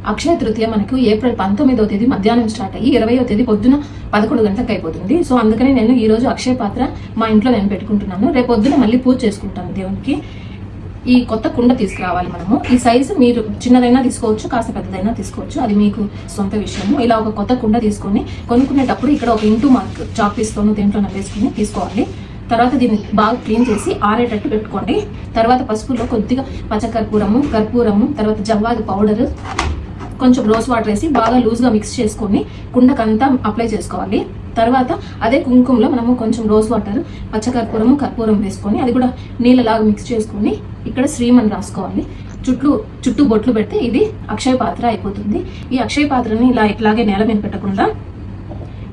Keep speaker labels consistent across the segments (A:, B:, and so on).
A: అక్షయ తృతీయ మనకు ఏప్రిల్ 19వ తేదీ మధ్యాహ్నం స్టార్ట్ అయ్యి 20వ తేదీ పొద్దున 11 గంటలకు అయిపోతుంది. సో అందుకని నేను ఈ రోజు అక్షయ పాత్ర మా ఇంట్లో నేను పెట్టుకుంటున్నాను. రేపు పొద్దున మళ్ళీ పూజ చేసుకుంటాను దేవునికి. ఈ కొత్త కుండ తీసుకురావాలి మనము. ఈ సైజు మీరు చిన్నదైనా తీసుకోవచ్చు, కాస్త పెద్దదైనా తీసుకోవచ్చు, అది మీకు సొంత విషయము. ఇలా ఒక కొత్త కుండ తీసుకొని కొనుక్కునేటప్పుడు ఇక్కడ ఒక ఇంటూ మార్క్ చాక్ పీస్తోను దేంట్లో నవ్వేసుకుని తీసుకోవాలి. తర్వాత దీన్ని బాగా క్లీన్ చేసి ఆరేటట్టు పెట్టుకోండి. తర్వాత పసుపులో కొద్దిగా పచ్చకర్పూరము, కర్పూరము, తర్వాత జవ్వాది పౌడర్, కొంచెం రోజ్ వాటర్ వేసి బాగా లూజ్గా మిక్స్ చేసుకొని కుండకంతా అప్లై చేసుకోవాలి. తర్వాత అదే కుంకుమలో మనము కొంచెం రోజ్ వాటర్, పచ్చకర్పూరము, కర్పూరం వేసుకొని అది కూడా నీళ్ళలాగా మిక్స్ చేసుకొని ఇక్కడ శ్రీమన్ రాసుకోవాలి. చుట్టూ బొట్లు పెడితే ఇది అక్షయ పాత్ర అయిపోతుంది. ఈ అక్షయ పాత్రని ఇట్లాగే నేల మీద పెట్టకుండా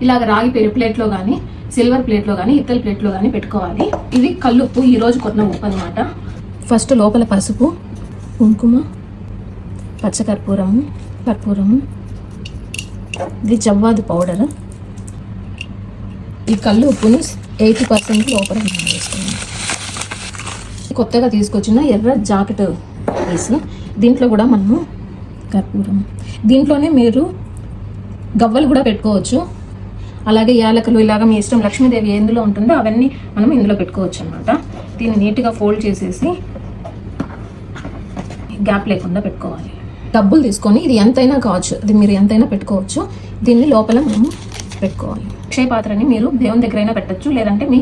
A: ఇలాగ రాగి ప్లేట్లో కానీ, సిల్వర్ ప్లేట్లో కానీ, ఇత్తడి ప్లేట్లో కానీ పెట్టుకోవాలి. ఇది కల్లుప్పు, ఈ రోజు కొన్న ఉప్పు అనమాట. ఫస్ట్ లోపల పసుపు, కుంకుమ, పచ్చకర్పూరము, కర్పూరము, ఇది జవ్వాది పౌడర్. ఈ కల్లు ఉప్పుని 80% లోపల వేసుకున్నాం. కొత్తగా తీసుకొచ్చిన ఎర్ర జాకెట్ పీస్, దీంట్లో కూడా మనము కర్పూరం, దీంట్లోనే మీరు గవ్వలు కూడా పెట్టుకోవచ్చు. అలాగే యాలకులు, ఇలాగ మీ ఇష్టం, లక్ష్మీదేవి ఎందులో ఉంటుందో అవన్నీ మనం ఇందులో పెట్టుకోవచ్చు అనమాట. దీన్ని నీట్గా ఫోల్డ్ చేసేసి గ్యాప్ లేకుండా పెట్టుకోవాలి. డబ్బులు తీసుకొని ఇది ఎంతైనా కావచ్చు, అది మీరు ఎంతైనా పెట్టుకోవచ్చు. దీన్ని లోపల మనము పెట్టుకోవాలి. అక్షయ పాత్రని మీరు దేవుని దగ్గర అయినా పెట్టచ్చు, లేదంటే మీ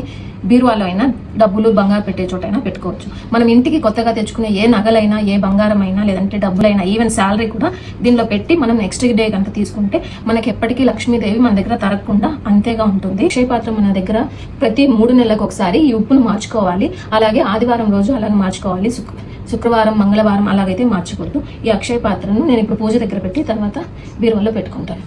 A: బీరువాలో అయినా డబ్బులు బంగారు పెట్టే చోటైనా పెట్టుకోవచ్చు. మనం ఇంటికి కొత్తగా తెచ్చుకునే ఏ నగలైనా, ఏ బంగారం అయినా, లేదంటే డబ్బులైనా, ఈవెన్ శాలరీ కూడా దీనిలో పెట్టి మనం నెక్స్ట్ డే కనుక తీసుకుంటే మనకి ఎప్పటికీ లక్ష్మీదేవి మన దగ్గర తరగకుండా అంతేగా ఉంటుంది. అక్షయ పాత్ర మన దగ్గర ప్రతి 3 నెలలకు ఒకసారి ఈ ఉప్పును మార్చుకోవాలి. అలాగే ఆదివారం రోజు అలాగే మార్చుకోవాలి. శుక్రవారం, మంగళవారం అలాగైతే మార్చకూడదు. ఈ అక్షయ పాత్రను నేను ఇప్పుడు పూజ దగ్గర పెట్టి తర్వాత బీరువాలో పెట్టుకుంటాను.